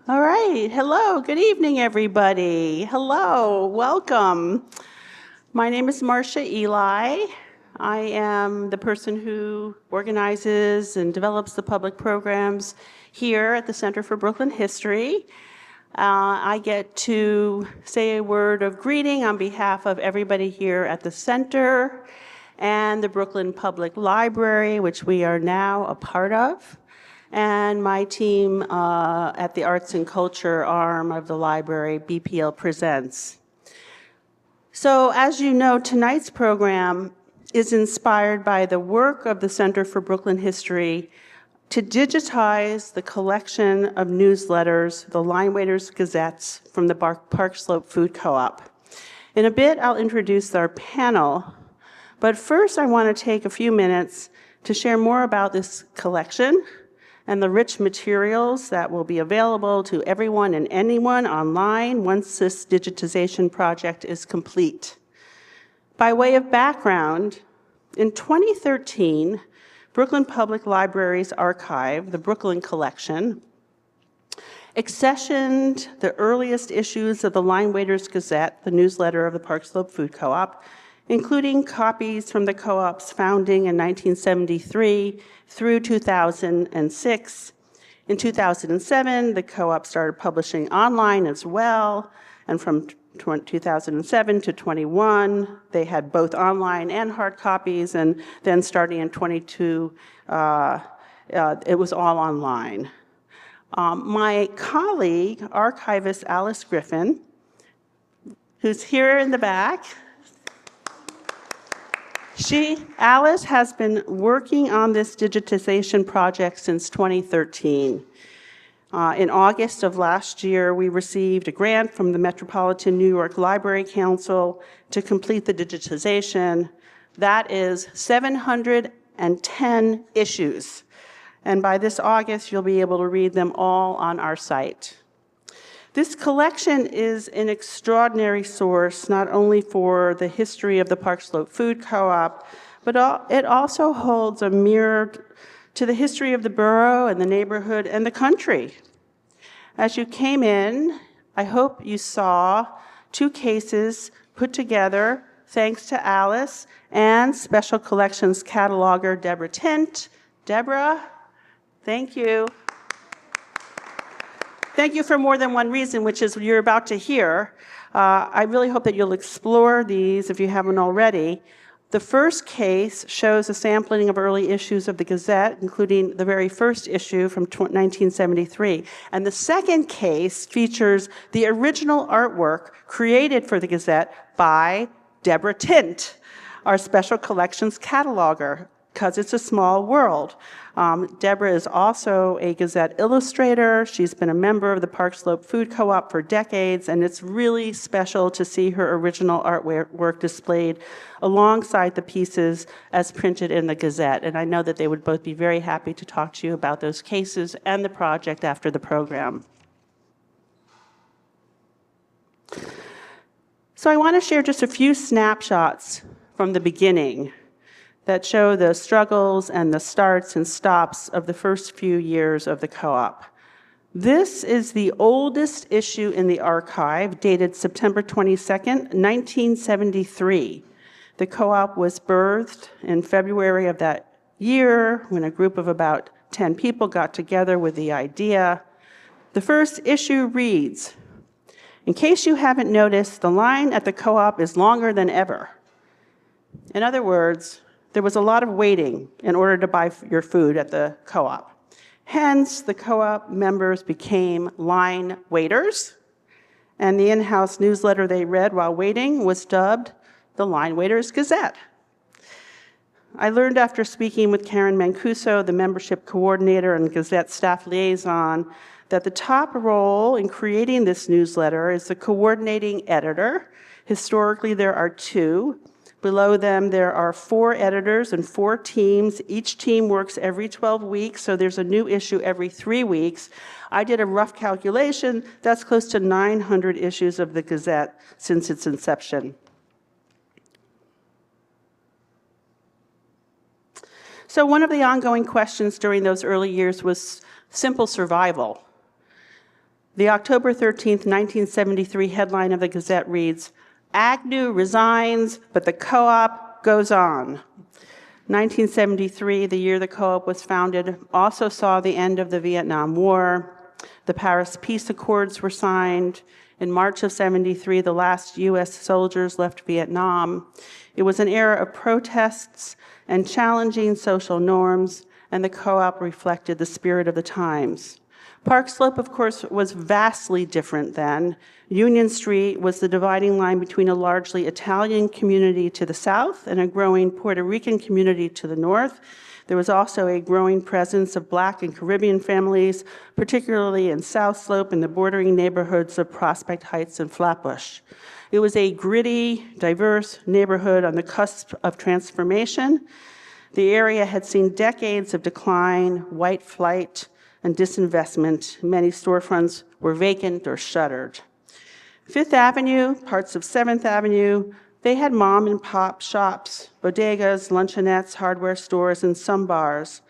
All right. Hello. Good evening, everybody. Hello. Welcome. My name is Marcia Eli. I am the person who organizes and develops the public programs here at the Center for Brooklyn History. I get to say a word of greeting on behalf of everybody here at the center and the Brooklyn Public Library, which we are now a part of, and my team at the Arts and Culture arm of the library, BPL Presents. So as you know, tonight's program is inspired by the work of the Center for Brooklyn History to digitize the collection of newsletters, the Linewaiters Gazettes from the Park Slope Food Co-op. In a bit, I'll introduce our panel, but first I want to take a few minutes to share more about this collection and the rich materials that will be available to everyone and anyone online once this digitization project is complete. By way of background, in 2013, Brooklyn Public Library's archive, the Brooklyn Collection, accessioned the earliest issues of the Linewaiters Gazette, the newsletter of the Park Slope Food Co-op, including copies from the co-op's founding in 1973 through 2006. In 2007, the co-op started publishing online as well, and from 2007 to 21, they had both online and hard copies, and then starting in 22, it was all online. My colleague, archivist Alice Griffin, who's here in the back, Alice has been working on this digitization project since 2013. In August of last year, we received a grant from the Metropolitan New York Library Council to complete the digitization. That is 710 issues. And by this August, you'll be able to read them all on our site. This collection is an extraordinary source, not only for the history of the Park Slope Food Co-op, but it also holds a mirror to the history of the borough and the neighborhood and the country. As you came in, I hope you saw two cases put together thanks to Alice and Special Collections cataloger Deborah Tint. Deborah, thank you. Thank you for more than one reason, which is you're about to hear. I really hope that you'll explore these if you haven't already. The first case shows a sampling of early issues of the Gazette, including the very first issue from 1973. And the second case features the original artwork created for the Gazette by Deborah Tint, our Special Collections cataloger, because it's a small world. Deborah is also a Gazette illustrator. She's been a member of the Park Slope Food Co-op for decades, and it's really special to see her original artwork displayed alongside the pieces as printed in the Gazette. And I know that they would both be very happy to talk to you about those cases and the project after the program. So I want to share just a few snapshots from the beginning that show the struggles and the starts and stops of the first few years of the co-op. This is the oldest issue in the archive, dated September 22nd, 1973. The co-op was birthed in February of that year when a group of about 10 people got together with the idea. The first issue reads, "In case you haven't noticed, the line at the co-op is longer than ever." In other words, there was a lot of waiting in order to buy your food at the co-op. Hence, the co-op members became line waiters, and the in-house newsletter they read while waiting was dubbed the Linewaiters Gazette. I learned after speaking with Karen Mancuso, the membership coordinator and Gazette staff liaison, that the top role in creating this newsletter is the coordinating editor. Historically, there are two. Below them, there are 4 editors and 4 teams. Each team works every 12 weeks, so there's a new issue every 3 weeks. I did a rough calculation. That's close to 900 issues of the Gazette since its inception. So one of the ongoing questions during those early years was simple survival. The October 13th, 1973 headline of the Gazette reads, "Agnew resigns, but the co-op goes on." 1973, the year the co-op was founded, also saw the end of the Vietnam War. The Paris Peace Accords were signed. In March of '73, the last U.S. soldiers left Vietnam. It was an era of protests and challenging social norms, and the co-op reflected the spirit of the times. Park Slope, of course, was vastly different then. Union Street was the dividing line between a largely Italian community to the south and a growing Puerto Rican community to the north. There was also a growing presence of Black and Caribbean families, particularly in South Slope and the bordering neighborhoods of Prospect Heights and Flatbush. It was a gritty, diverse neighborhood on the cusp of transformation. The area had seen decades of decline, white flight, and disinvestment. Many storefronts were vacant or shuttered. Fifth Avenue, parts of 7th Avenue, they had mom and pop shops, bodegas, luncheonettes, hardware stores, and some bars,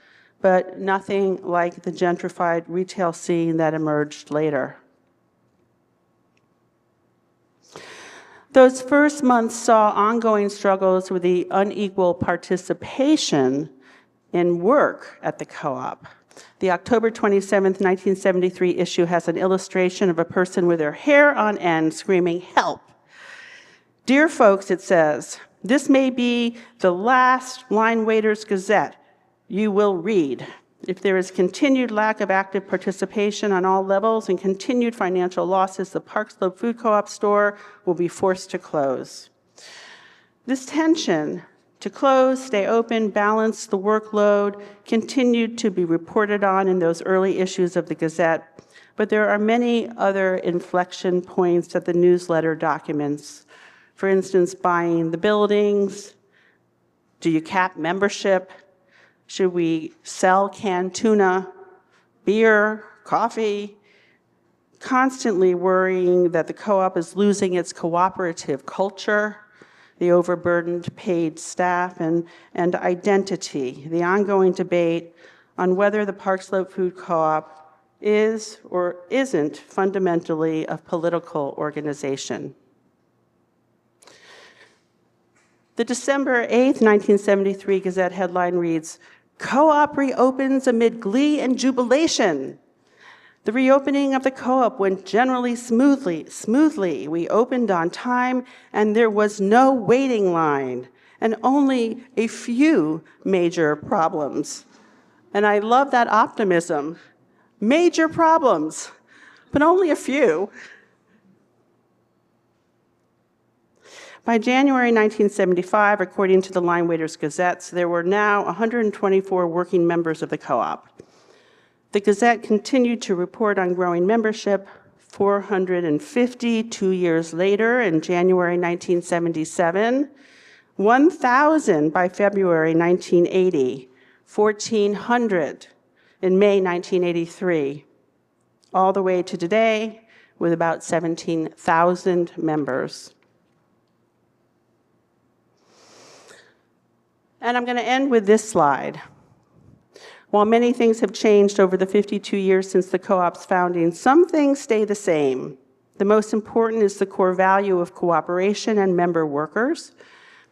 but nothing like the gentrified retail scene that emerged later. Those first months saw ongoing struggles with the unequal participation in work at the co-op. The October 27, 1973 issue has an illustration of a person with their hair on end screaming, "Help!" "Dear folks," it says, "this may be the last Linewaiters Gazette you will read. If there is continued lack of active participation on all levels and continued financial losses, the Park Slope Food Co-op store will be forced to close." This tension to close, stay open, balance the workload continued to be reported on in those early issues of the Gazette, but there are many other inflection points that the newsletter documents. For instance, buying the buildings, do you cap membership? Should we sell canned tuna, beer, coffee? Constantly worrying that the co-op is losing its cooperative culture, the overburdened paid staff, and identity, the ongoing debate on whether the Park Slope Food Co-op is or isn't fundamentally a political organization. The December 8, 1973 Gazette headline reads, "Co-op reopens amid glee and jubilation." The reopening of the co-op went generally smoothly. We opened on time, and there was no waiting line, and only a few major problems. And I love that optimism. Major problems, but only a few. By January 1975, according to the Linewaiters Gazette, there were now 124 working members of the co-op. The Gazette continued to report on growing membership. 450 2 years later, in January 1977, 1,000 by February 1980, 1,400 in May 1983, all the way to today with about 17,000 members. And I'm going to end with this slide. While many things have changed over the 52 years since the co-op's founding, some things stay the same. The most important is the core value of cooperation and member workers,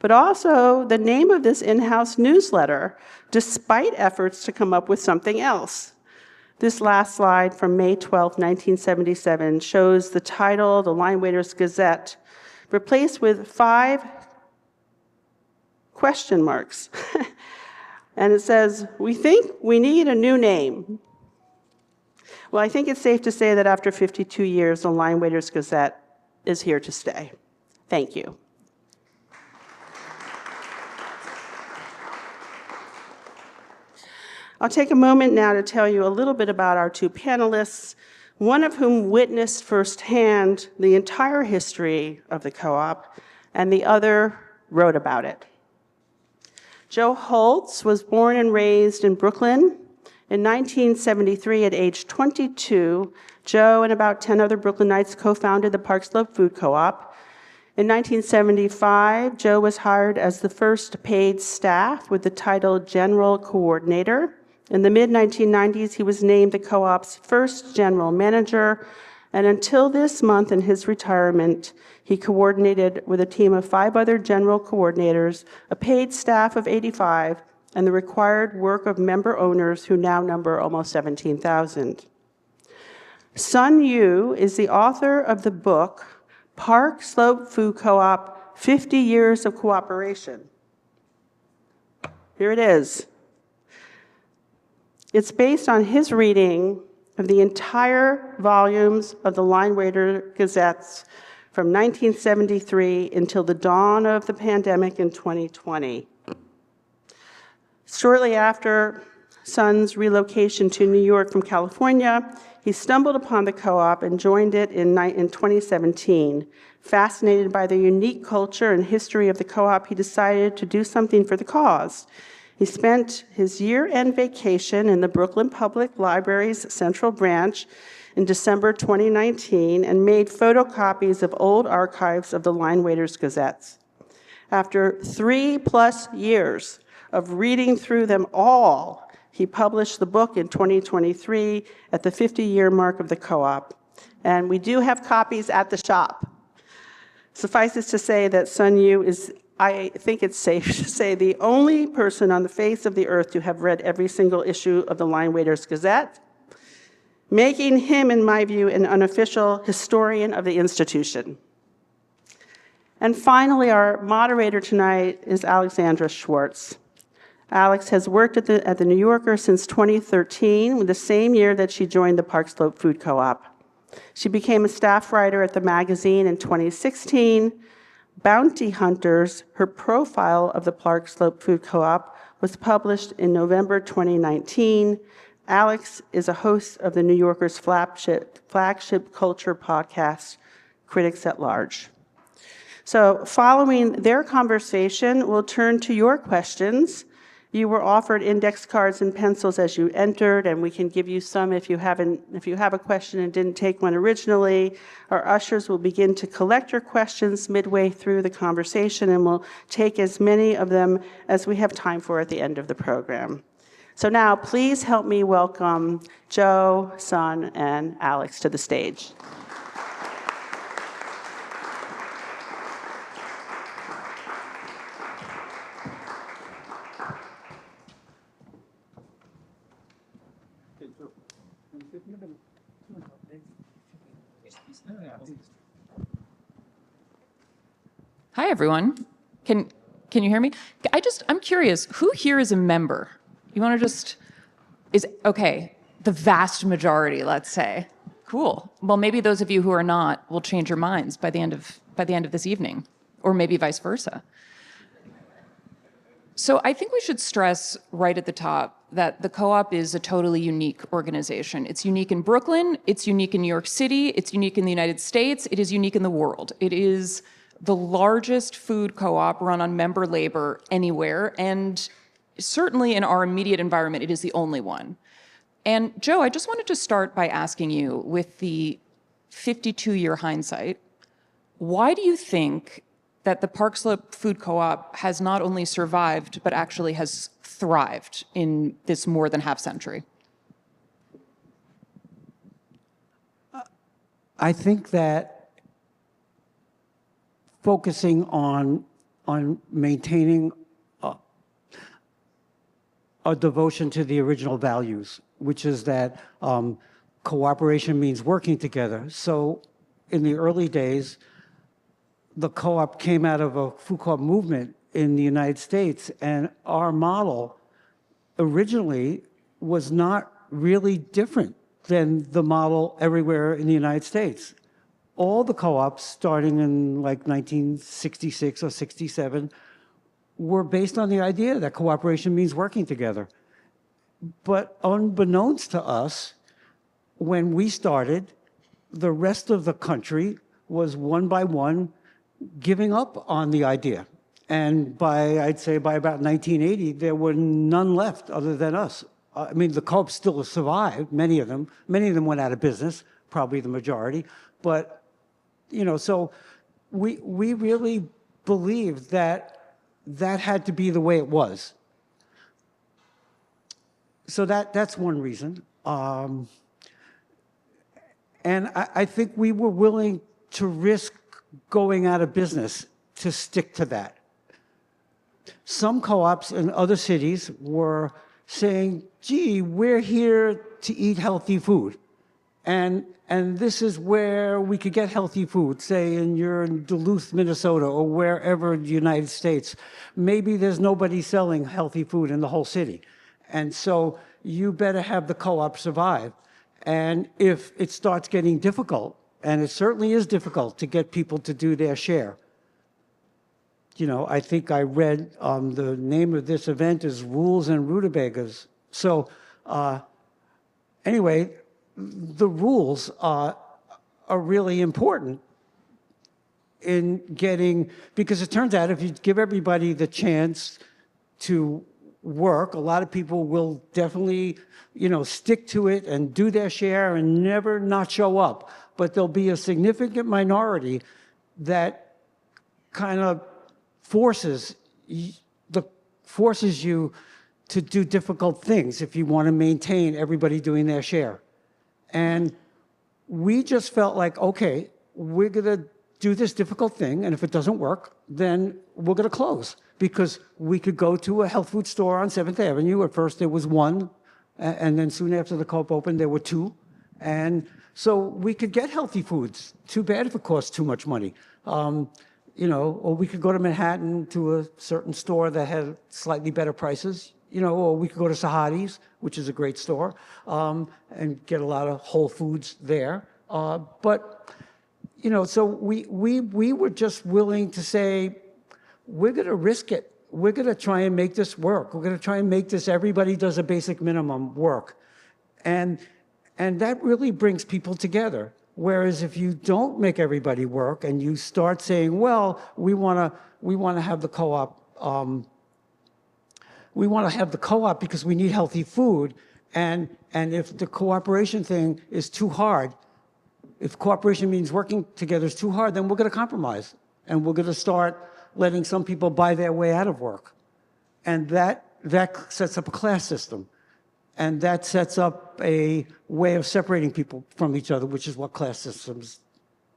but also the name of this in-house newsletter, despite efforts to come up with something else. This last slide from May 12, 1977 shows the title, the Linewaiters Gazette, replaced with 5 question marks. And it says, "We think we need a new name." Well, I think it's safe to say that after 52 years, the Linewaiters Gazette is here to stay. Thank you. I'll take a moment now to tell you a little bit about our 2 panelists, one of whom witnessed firsthand the entire history of the co-op, and the other wrote about it. Joe Holtz was born and raised in Brooklyn. In 1973, at age 22, Joe and about 10 other Brooklynites co-founded the Park Slope Food Co-op. In 1975, Joe was hired as the first paid staff with the title General Coordinator. In the mid-1990s, he was named the co-op's first general manager, and until this month in his retirement, he coordinated with a team of 5 other general coordinators, a paid staff of 85, and the required work of member owners who now number almost 17,000. Sun Yu is the author of the book, Park Slope Food Co-op, 50 Years of Cooperation. Here it is. It's based on his reading of the entire volumes of the Linewaiters Gazettes from 1973 until the dawn of the pandemic in 2020. Shortly after Sun's relocation to New York from California, he stumbled upon the co-op and joined it in 2017. Fascinated by the unique culture and history of the co-op, he decided to do something for the cause. He spent his year-end vacation in the Brooklyn Public Library's Central Branch in December 2019 and made photocopies of old archives of the Linewaiters Gazettes. After 3+ years of reading through them all, he published the book in 2023 at the 50-year mark of the co-op. And we do have copies at the shop. Suffice it to say that Sun Yu is, I think it's safe to say, the only person on the face of the earth to have read every single issue of the Linewaiters Gazette, making him, in my view, an unofficial historian of the institution. And finally, our moderator tonight is Alexandra Schwartz. Alex has worked at the New Yorker since 2013, the same year that she joined the Park Slope Food Co-op. She became a staff writer at the magazine in 2016. Bounty Hunters, her profile of the Park Slope Food Co-op, was published in November 2019. Alex is a host of the New Yorker's flagship culture podcast, Critics at Large. So following their conversation, we'll turn to your questions. You were offered index cards and pencils as you entered, and we can give you some if you have a question and didn't take one originally. Our ushers will begin to collect your questions midway through the conversation, and we'll take as many of them as we have time for at the end of the program. So now, please help me welcome Joe, Sun, and Alex to the stage. Hi, everyone. Can you hear me? I'm curious, who here is a member? You want to okay, the vast majority, let's say. Cool. Well, maybe those of you who are not will change your minds by the end of this evening, or maybe vice versa. So I think we should stress right at the top that the co-op is a totally unique organization. It's unique in Brooklyn, it's unique in New York City, it's unique in the United States, it is unique in the world. It is the largest food co-op run on member labor anywhere, and certainly in our immediate environment, it is the only one. And Joe, I just wanted to start by asking you, with the 52-year hindsight, why do you think that the Park Slope Food Co-op has not only survived, but actually has thrived in this more than half century? I think that focusing on maintaining a devotion to the original values, which is that cooperation means working together. So in the early days, the co-op came out of a food co-op movement in the United States, and our model originally was not really different than the model everywhere in the United States. All the co-ops, starting in like 1966 or 67, were based on the idea that cooperation means working together. But unbeknownst to us, when we started, the rest of the country was one by one giving up on the idea. And I'd say by about 1980, there were none left other than us. I mean, the co-ops still survived, many of them. Many of them went out of business, probably the majority. But, so we really believed that that had to be the way it was. So that's one reason. And I think we were willing to risk going out of business to stick to that. Some co-ops in other cities were saying, gee, we're here to eat healthy food. And this is where we could get healthy food, say you're in Duluth, Minnesota, or wherever in the United States. Maybe there's nobody selling healthy food in the whole city. And so you better have the co-op survive. And if it starts getting difficult, and it certainly is difficult to get people to do their share. You know, I think I read the name of this event is Rules and Rutabagas. So anyway, the rules are really important in getting, because it turns out if you give everybody the chance to work, a lot of people will definitely, you know, stick to it and do their share and never not show up. But there'll be a significant minority that kind of forces you to do difficult things if you want to maintain everybody doing their share. And we just felt like, okay, we're going to do this difficult thing, and if it doesn't work, then we're going to close. Because we could go to a health food store on 7th Avenue. At first there was one, and then soon after the co-op opened, there were two. And so we could get healthy foods. Too bad if it costs too much money. You know, or we could go to Manhattan to a certain store that had slightly better prices. You know, or we could go to Sahadi's, which is a great store, and get a lot of whole foods there. But, you know, so we were just willing to say, we're going to risk it. We're going to try and make this work. We're going to try and make this, everybody does a basic minimum work. And that really brings people together. Whereas if you don't make everybody work and you start saying, well, we want to have the co-op, we want to have the co-op because we need healthy food. And if the cooperation thing is too hard, if cooperation means working together is too hard, then we're going to compromise. And we're going to start letting some people buy their way out of work. And that sets up a class system. And that sets up a way of separating people from each other, which is what class systems,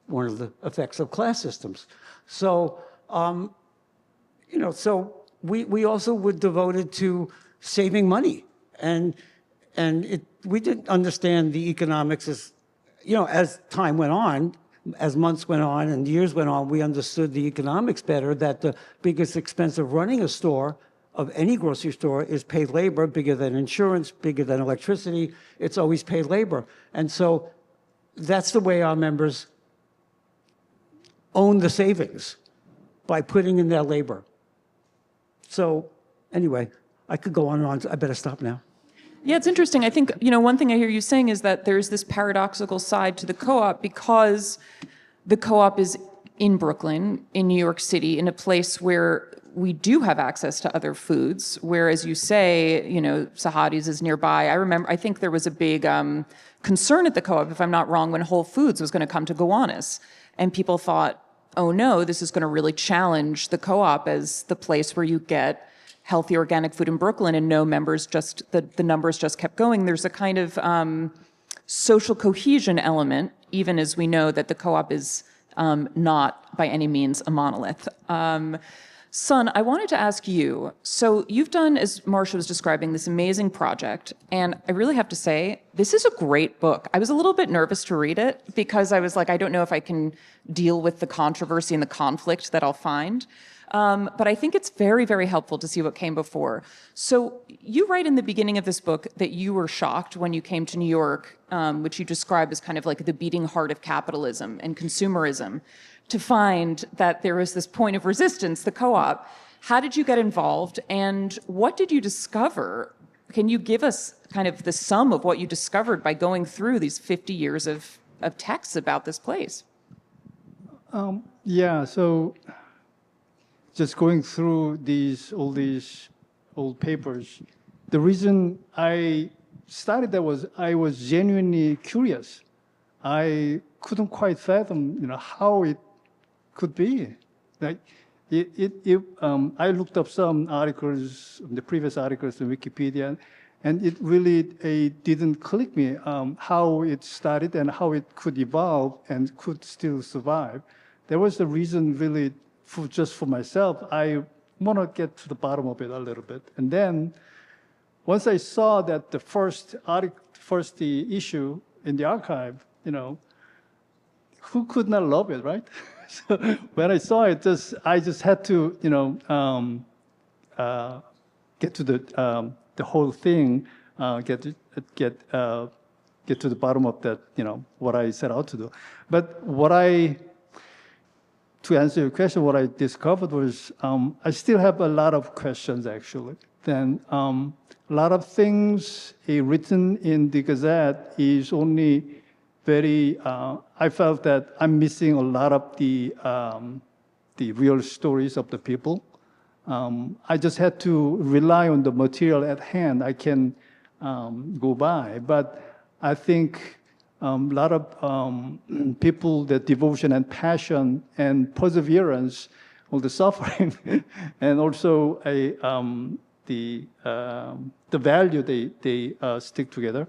one of the effects of class systems. So, you know, so we also were devoted to saving money. And we didn't understand the economics as, you know, as time went on, as months went on and years went on, we understood the economics better, that the biggest expense of running a store, of any grocery store, is paid labor, bigger than insurance, bigger than electricity. It's always paid labor. And so that's the way our members own the savings, by putting in their labor. So anyway, I could go on and on. I better stop now. Yeah, it's interesting. I think, you know, one thing I hear you saying is that there's this paradoxical side to the co-op because the co-op is in Brooklyn, in New York City, in a place where we do have access to other foods, where, as you say, you know, Sahadi's is nearby. I think there was a big concern at the co-op, if I'm not wrong, when Whole Foods was going to come to Gowanus. And people thought, oh no, this is going to really challenge the co-op as the place where you get healthy organic food in Brooklyn, and no members, just the numbers just kept going. There's a kind of social cohesion element, even as we know that the co-op is not by any means a monolith. Sun, I wanted to ask you, so you've done, as Marsha was describing, this amazing project, and I really have to say, this is a great book. I was a little bit nervous to read it because I was like, I don't know if I can deal with the controversy and the conflict that I'll find. But I think it's very, very helpful to see what came before. So you write in the beginning of this book that you were shocked when you came to New York, which you describe as kind of like the beating heart of capitalism and consumerism, to find that there was this point of resistance, the co-op. How did you get involved, and what did you discover? Can you give us kind of the sum of what you discovered by going through these 50 years of texts about this place? Yeah, so just going through all these old papers, the reason I started that was I was genuinely curious. I couldn't quite fathom, how it could be. Like, I looked up some articles, the previous articles in Wikipedia, and it really didn't click me how it started and how it could evolve and could still survive. There was a reason really just for myself. I want to get to the bottom of it a little bit. And then once I saw that the first the issue in the archive, who could not love it, right? So when I saw it, I just had to, get to the whole thing, get to the bottom of that, what I set out to do. But to answer your question, what I discovered was I still have a lot of questions, actually. Then a lot of things written in the Gazette is only very, I felt that I'm missing a lot of the real stories of the people. I just had to rely on the material at hand. I can go by, but I think a lot of people, that devotion and passion and perseverance, all the suffering, and also the value they stick together.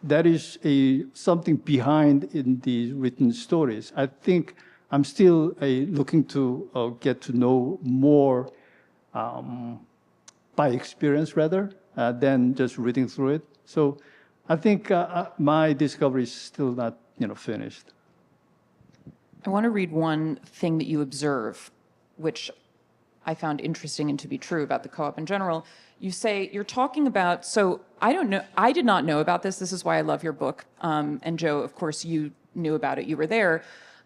That is something behind in the written stories. I think I'm still looking to get to know more by experience rather than just reading through it. So I think my discovery is still not finished. I want to read one thing that you observe, which I found interesting and to be true about the co-op in general. You say you're talking about, so I don't know, I did not know about this. This is why I love your book. And Joe, of course, you knew about it. You were there.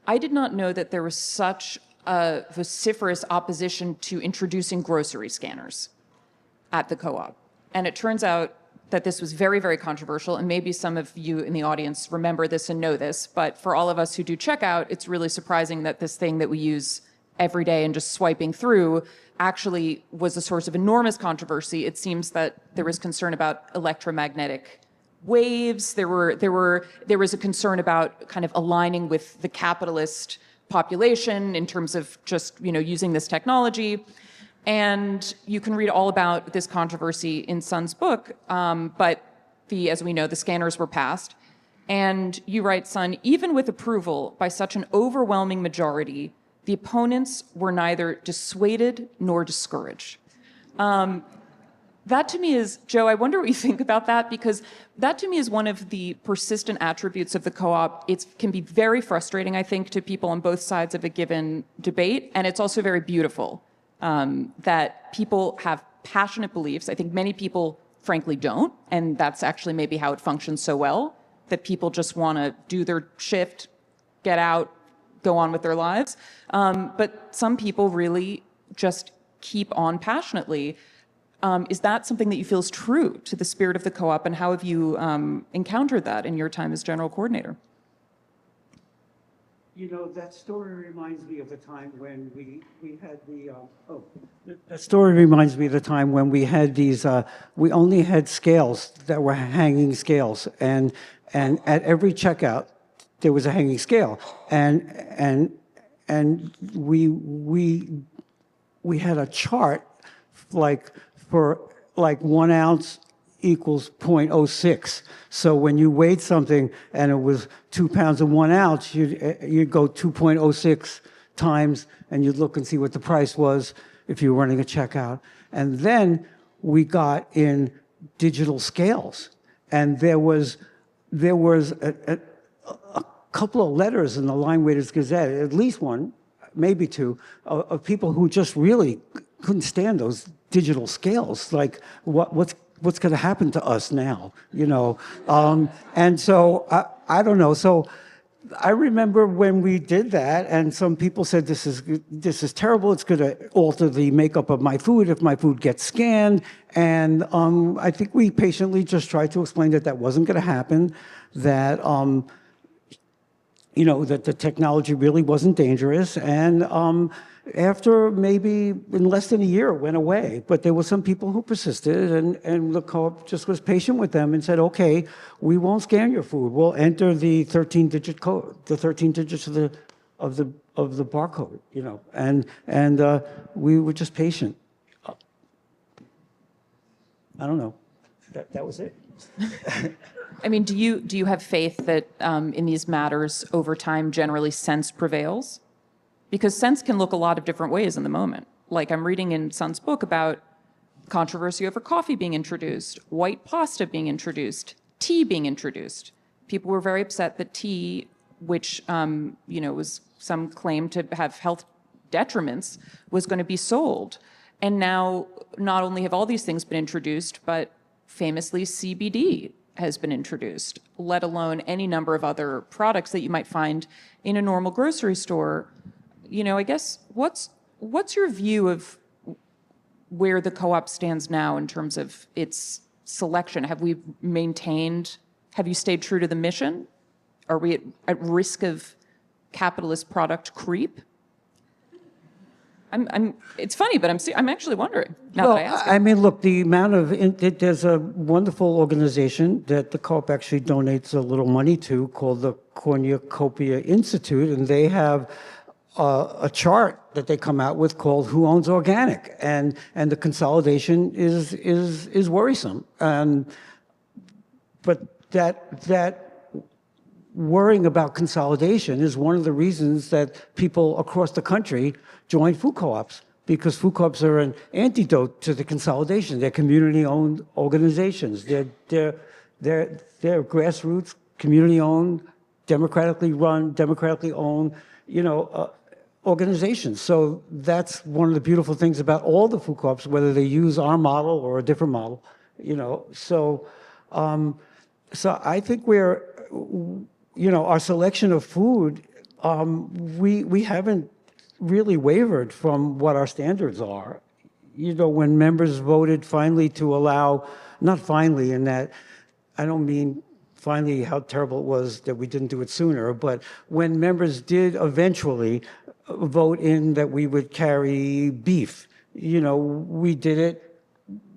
I did not know that there was such a vociferous opposition to introducing grocery scanners at the co-op. And it turns out that this was very, very controversial. And maybe some of you in the audience remember this and know this. But for all of us who do checkout, it's really surprising that this thing that we use every day and just swiping through actually was a source of enormous controversy. It seems that there was concern about electromagnetic waves. There was a concern about kind of aligning with the capitalist population in terms of just using this technology. And you can read all about this controversy in Sun's book. But as we know, the scanners were passed. And you write, Sun, even with approval by such an overwhelming majority, the opponents were neither dissuaded nor discouraged. That to me is, Joe, I wonder what you think about that, because that to me is one of the persistent attributes of the co-op. It can be very frustrating, I think, to people on both sides of a given debate, and it's also very beautiful that people have passionate beliefs. I think many people, frankly, don't, and that's actually maybe how it functions so well, that people just want to do their shift, get out, go on with their lives. But some people really just keep on passionately. Is that something that you feel is true to the spirit of the co-op, and how have you encountered that in your time as general coordinator? That story reminds me of the time when we had that story reminds me of the time when we had these, we only had scales that were hanging scales, and at every checkout, there was a hanging scale, and we had a chart for 1 ounce equals 0.06. So when you weighed something and it was 2 pounds and 1 ounce, you'd go 2.06 times, and you'd look and see what the price was if you were running a checkout. And then we got in digital scales, and there was a couple of letters in the Linewaiters Gazette, at least one, maybe two, of people who just really couldn't stand those digital scales. Like, what's going to happen to us now? And so I don't know. So I remember when we did that, and some people said, this is terrible. It's going to alter the makeup of my food if my food gets scanned. And I think we patiently just tried to explain that wasn't going to happen, that that the technology really wasn't dangerous. And after maybe in less than a year, it went away. But there were some people who persisted, and the co-op just was patient with them and said, okay, we won't scan your food. We'll enter the 13-digit code, the 13 digits of of the barcode, and we were just patient. I don't know. That was it. I mean, do you have faith that in these matters over time, generally sense prevails? Because sense can look a lot of different ways in the moment. Like I'm reading in Sun's book about controversy over coffee being introduced, white pasta being introduced, tea being introduced. People were very upset that tea, which was some claim to have health detriments, was going to be sold. And now not only have all these things been introduced, but famously CBD has been introduced, let alone any number of other products that you might find in a normal grocery store. I guess what's your view of where the co-op stands now in terms of its selection? Have you stayed true to the mission? Are we at risk of capitalist product creep? It's funny, but I'm actually wondering now that I ask it. I mean, look, the amount of there's a wonderful organization that the co-op actually donates a little money to called the Cornucopia Institute, and they have a chart that they come out with called "Who Owns Organic," and the consolidation is worrisome. But that worrying about consolidation is one of the reasons that people across the country join food co-ops, because food co-ops are an antidote to the consolidation. They're community-owned organizations. They're grassroots, community-owned, democratically run, democratically owned, organizations. So that's one of the beautiful things about all the food co-ops, whether they use our model or a different model. So I think our selection of food, we haven't really wavered from what our standards are. When members voted finally to allow, not finally in that, I don't mean finally how terrible it was that we didn't do it sooner, but when members did eventually vote in that we would carry beef, we did it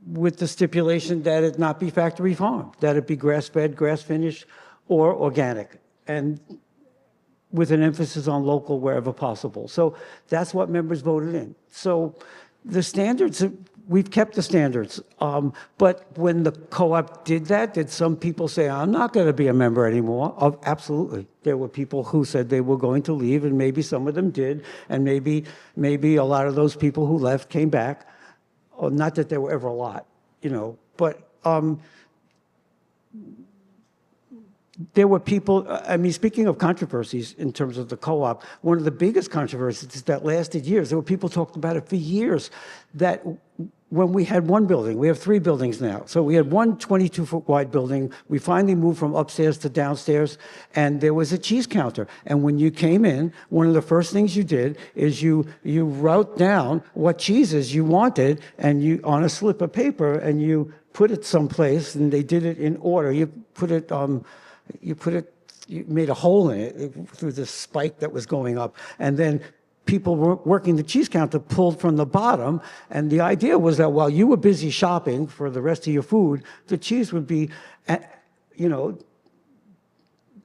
with the stipulation that it not be factory farmed, that it be grass-fed, grass-finished, or organic, and with an emphasis on local wherever possible. So that's what members voted in. So the standards, we've kept the standards. But when the co-op did that, did some people say, I'm not going to be a member anymore? Absolutely. There were people who said they were going to leave, and maybe some of them did, and maybe a lot of those people who left came back. Not that there were ever a lot, but there were people, speaking of controversies in terms of the co-op, one of the biggest controversies that lasted years, there were people talking about it for years, that when we had one building, we have 3 buildings now. So we had one 22-foot wide building. We finally moved from upstairs to downstairs, and there was a cheese counter. And when you came in, one of the first things you did is you wrote down what cheeses you wanted, and you on a slip of paper, and you put it someplace, and they did it in order. You made a hole in it through the spike that was going up, and then people working the cheese counter pulled from the bottom, and the idea was that while you were busy shopping for the rest of your food, the cheese would be,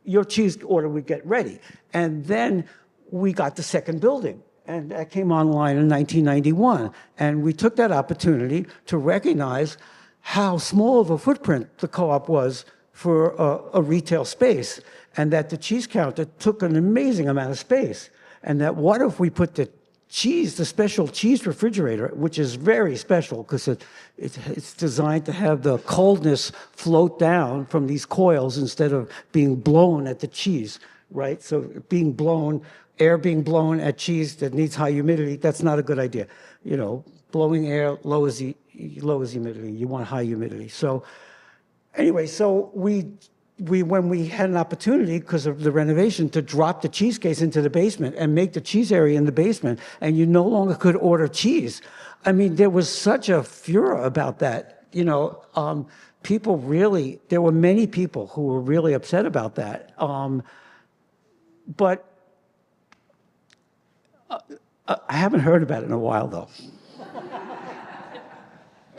your cheese order would get ready. And then we got the second building, and that came online in 1991, and we took that opportunity to recognize how small of a footprint the co-op was for a retail space, and that the cheese counter took an amazing amount of space. And that what if we put the special cheese refrigerator, which is very special because it's designed to have the coldness float down from these coils instead of being blown at the cheese, right? So air being blown at cheese that needs high humidity, that's not a good idea. Blowing air lowers humidity. You want high humidity. So anyway, so when we had an opportunity, because of the renovation, to drop the cheese case into the basement and make the cheese area in the basement, and you no longer could order cheese. There was such a furor about that. There were many people who were really upset about that. But I haven't heard about it in a while, though.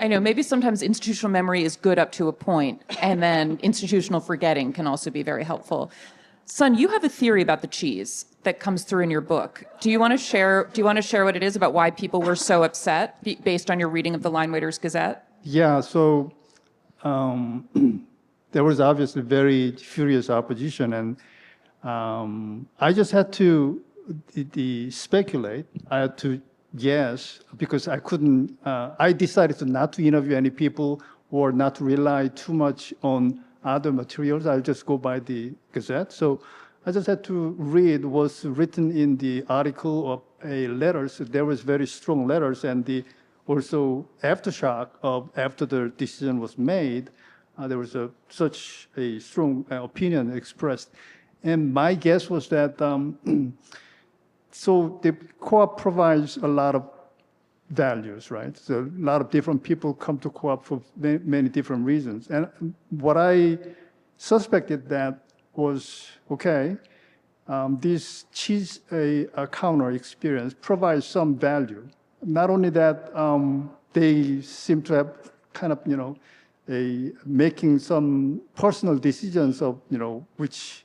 I know, maybe sometimes institutional memory is good up to a point, and then institutional forgetting can also be very helpful. Sun, you have a theory about the cheese that comes through in your book. Do you want to share what it is about why people were so upset based on your reading of the Linewaiters Gazette? Yeah, so there was obviously very furious opposition, and I just had to speculate. I had to guess because I couldn't. I decided not to interview any people or not to rely too much on other materials. I'll just go by the Gazette. So I just had to read what's written in the article of a letters. There was very strong letters, and the also aftershock of after the decision was made. There was such a strong opinion expressed. And my guess was that, so the co-op provides a lot of values, right? So a lot of different people come to co-op for many different reasons. And what I suspected that was, okay, this cheese counter experience provides some value. Not only that, they seem to have kind of, making some personal decisions of, which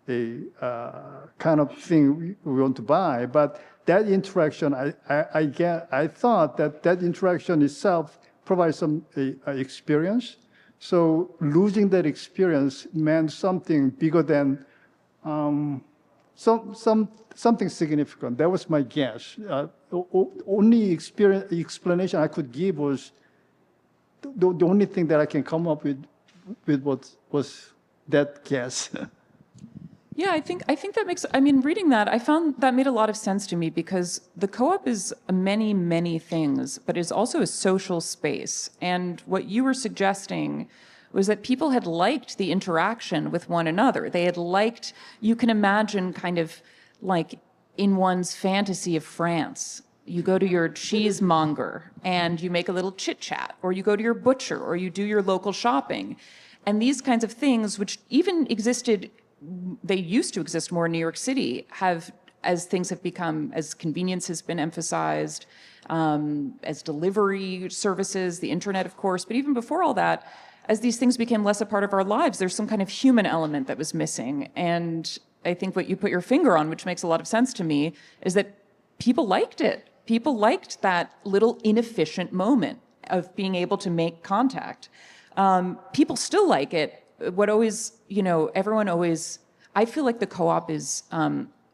kind of thing we want to buy. But that interaction, I thought that interaction itself provides some experience. So losing that experience meant something bigger than something significant. That was my guess. Only explanation I could give was the only thing that I can come up with what was that guess. Yeah, I think that makes, I mean, reading that, I found that made a lot of sense to me because the co-op is many, many things, but is also a social space. And what you were suggesting was that people had liked the interaction with one another. They had liked, you can imagine kind of like in one's fantasy of France, you go to your cheesemonger and you make a little chit chat, or you go to your butcher, or you do your local shopping. And these kinds of things, which even existed, they used to exist more in New York City, have, as things have become, as convenience has been emphasized, as delivery services, the internet, of course, but even before all that, as these things became less a part of our lives, there's some kind of human element that was missing. And I think what you put your finger on, which makes a lot of sense to me, is that people liked it. People liked that little inefficient moment of being able to make contact. People still like it. What always, everyone always, I feel like the co-op is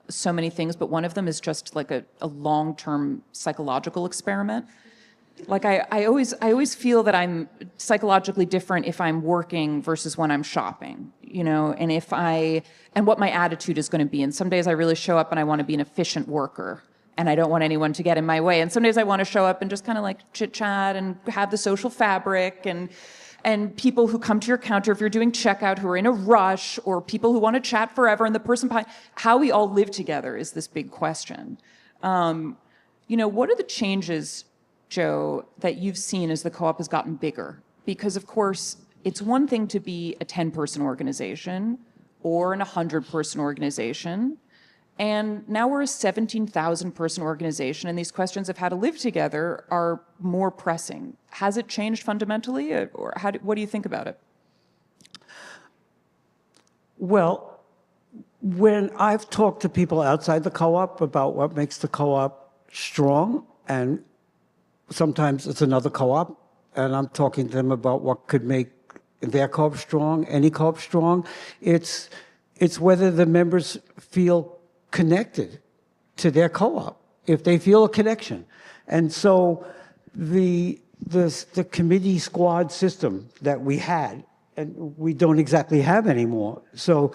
so many things, but one of them is just like a long-term psychological experiment. Like I always feel that I'm psychologically different if I'm working versus when I'm shopping, and what my attitude is going to be. And some days I really show up and I want to be an efficient worker and I don't want anyone to get in my way. And some days I want to show up and just kind of like chit chat and have the social fabric and people who come to your counter if you're doing checkout who are in a rush, or people who want to chat forever, and the person behind, how we all live together is this big question. What are the changes, Joe, that you've seen as the co-op has gotten bigger? Because of course, it's one thing to be a 10-person organization or an 100-person organization. And now we're a 17,000-person organization, and these questions of how to live together are more pressing. Has it changed fundamentally, or what do you think about it? Well, when I've talked to people outside the co-op about what makes the co-op strong, and sometimes it's another co-op, and I'm talking to them about what could make their co-op strong, any co-op strong, it's whether the members feel connected to their co-op, if they feel a connection. And so the committee squad system that we had, and we don't exactly have anymore. So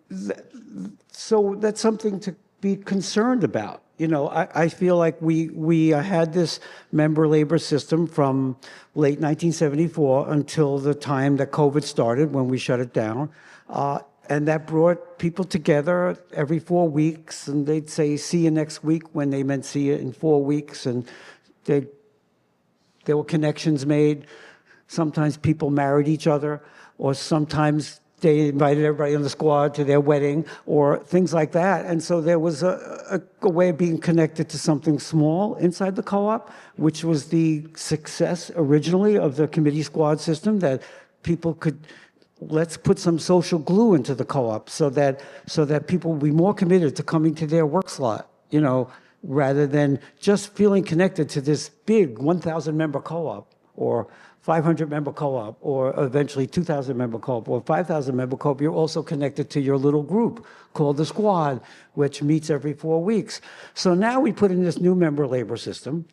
that's something to be concerned about. I feel like we had this member labor system from late 1974 until the time that COVID started, when we shut it down. And that brought people together every 4 weeks, and they'd say, see you next week, when they meant see you in 4 weeks. And there were connections made. Sometimes people married each other, or sometimes they invited everybody in the squad to their wedding, or things like that. And so there was a way of being connected to something small inside the co-op, which was the success originally of the committee squad system, that people could let's put some social glue into the co-op so that people will be more committed to coming to their work slot, rather than just feeling connected to this big 1,000 member co-op or 500 member co-op or eventually 2,000 member co-op or 5,000 member co-op. You're also connected to your little group called the squad, which meets every 4 weeks. So now we put in this new member labor system.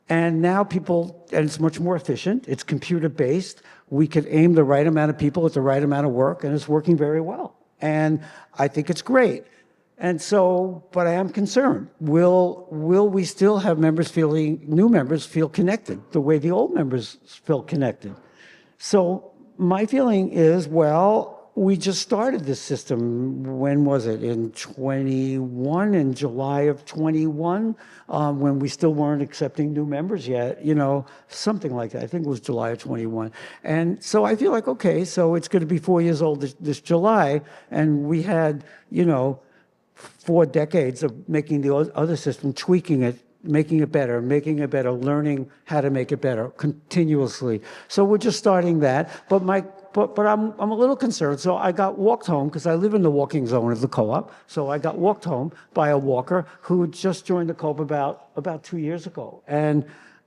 And now and it's much more efficient. It's computer-based. We could aim the right amount of people at the right amount of work, and it's working very well. And I think it's great. And so, but I am concerned. Will we still have new members feel connected the way the old members felt connected? So my feeling is, well, we just started this system. When was it? In 21, in July of 21, when we still weren't accepting new members yet, something like that. I think it was July of 21. And so I feel like, okay, so it's going to be 4 years old this July, and we had, 4 decades of making the other system, tweaking it, making it better, learning how to make it better continuously. So we're just starting that. But I'm a little concerned. So I got walked home because I live in the walking zone of the co-op. So I got walked home by a walker who had just joined the co-op about 2 years ago. And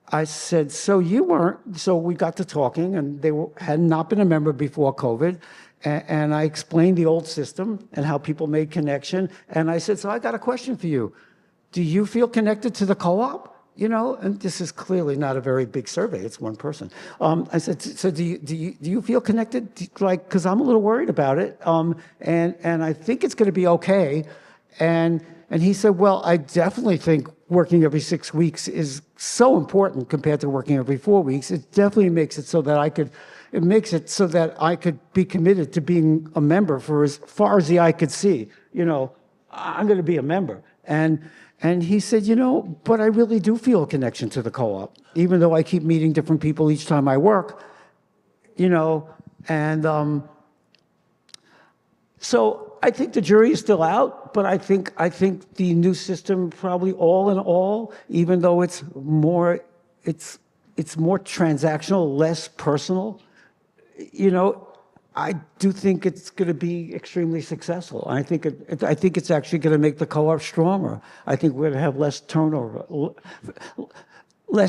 I said, so you weren't. So we got to talking, and had not been a member before COVID. And I explained the old system and how people made connection. And I said, so I got a question for you. Do you feel connected to the co-op? And this is clearly not a very big survey. It's one person. I said, so do you feel connected? Because I'm a little worried about it. And I think it's going to be okay. And he said, well, I definitely think working every 6 weeks is so important compared to working every 4 weeks. It definitely makes it so that I could be committed to being a member for as far as the eye could see. I'm going to be a member. And he said, but I really do feel a connection to the co-op, even though I keep meeting different people each time I work, and so I think the jury is still out, but I think the new system probably all in all, even though it's more transactional, less personal, I do think it's going to be extremely successful. I think it's actually going to make the co-op stronger. I think we're going to have less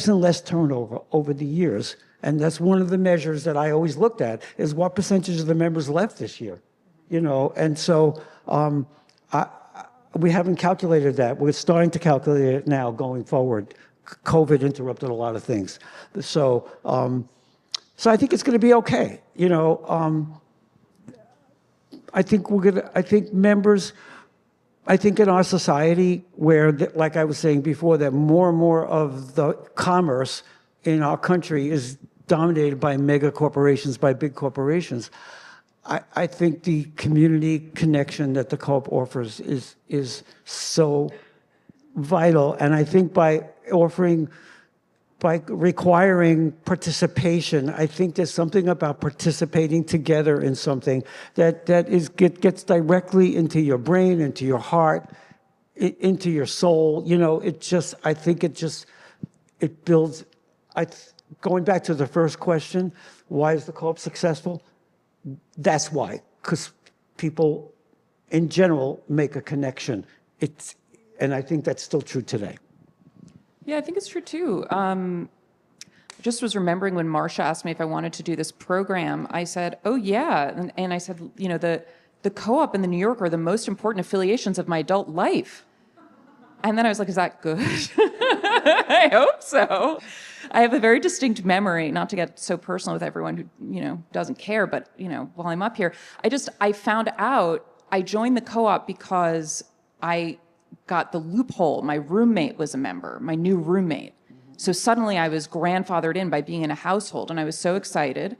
and less turnover over the years. And that's one of the measures that I always looked at, is what percentage of the members left this year. And so we haven't calculated that. We're starting to calculate it now going forward. COVID interrupted a lot of things. So I think it's going to be okay. I think members, in our society where, like I was saying before, that more and more of the commerce in our country is dominated by mega corporations, by big corporations. I think the community connection that the co-op offers is so vital. And I think by requiring participation, I think there's something about participating together in something that gets directly into your brain, into your heart, into your soul. It builds. Going back to the first question, why is the co-op successful? That's why, because people in general make a connection. And I think that's still true today. Yeah, I think it's true too. I just was remembering when Marcia asked me if I wanted to do this program, I said, oh yeah. And I said, the co-op and the New Yorker are the most important affiliations of my adult life. And then I was like, is that good? I hope so. I have a very distinct memory, not to get so personal with everyone who, doesn't care, but, while I'm up here, I found out I joined the co-op because I got the loophole. My roommate was a member, my new roommate. So suddenly I was grandfathered in by being in a household, and I was so excited.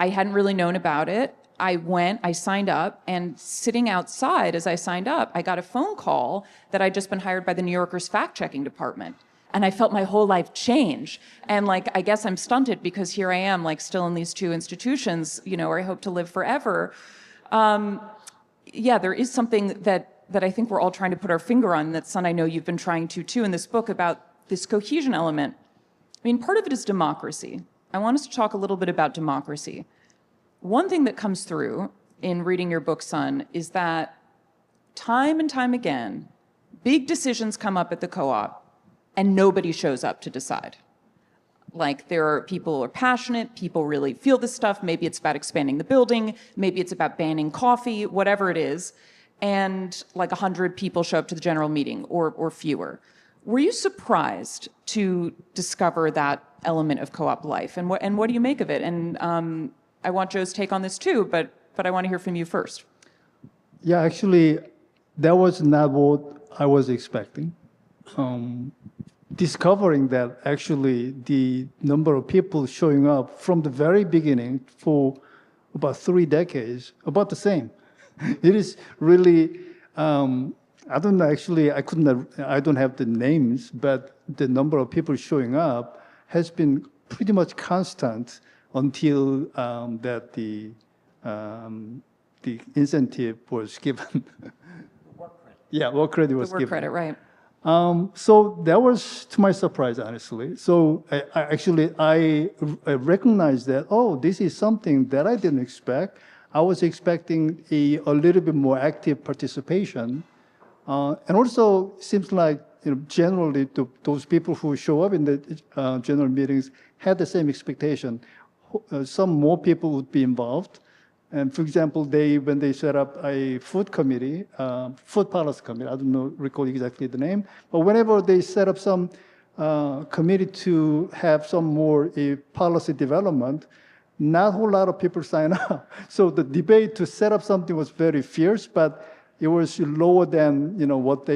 I hadn't really known about it. I signed up, and sitting outside as I signed up, I got a phone call that I'd just been hired by the New Yorker's fact-checking department. And I felt my whole life change. And I guess I'm stunted because here I am, still in these two institutions, where I hope to live forever. There is something that I think we're all trying to put our finger on, that, Son, I know you've been trying to too in this book, about this cohesion element. I mean, part of it is democracy. I want us to talk a little bit about democracy. one thing that comes through in reading your book, Son, is that time and time again, big decisions come up at the co-op and nobody shows up to decide. Like there are people who are passionate, people really feel this stuff. Maybe it's about expanding the building, maybe it's about banning coffee, whatever it is. And like 100 people show up to the general meeting or fewer. Were you surprised to discover that element of co-op life? And what do you make of it? And I want Joe's take on this too, but I want to hear from you first. Yeah, actually, that was not what I was expecting. Discovering that actually the number of people showing up from the very beginning for about 3 decades, about the same. It is really, I don't know, actually, I don't have the names, but the number of people showing up has been pretty much constant until that the incentive was given. Yeah, work credit was The work given. credit, right. So that was to my surprise, honestly. So I recognized that, oh, this is something that I didn't expect. I was expecting a little bit more active participation. And also, it seems like generally those people who show up in the general meetings had the same expectation. Some more people would be involved. And for example, when they set up a food committee, food policy committee, I don't recall exactly the name, but whenever they set up some committee to have some more policy development, not a whole lot of people sign up. So the debate to set up something was very fierce, but it was lower than what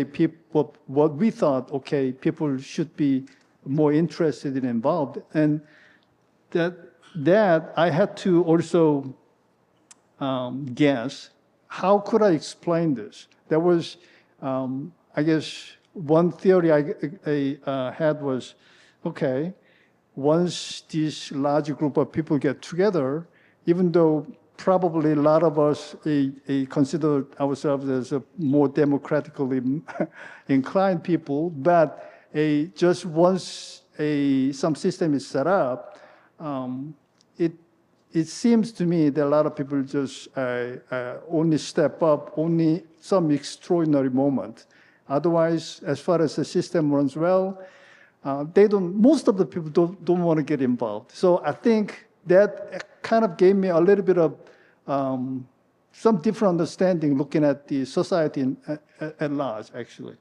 we thought. Okay, people should be more interested and involved, and that I had to also guess, how could I explain this? There was, I guess, one theory I had was, okay, once this large group of people get together, even though probably a lot of us consider ourselves as a more democratically inclined people, but just once some system is set up, it seems to me that a lot of people just only step up, only some extraordinary moment. Otherwise, as far as the system runs well, most of the people don't want to get involved. So I think that kind of gave me a little bit of some different understanding looking at the society at large, actually.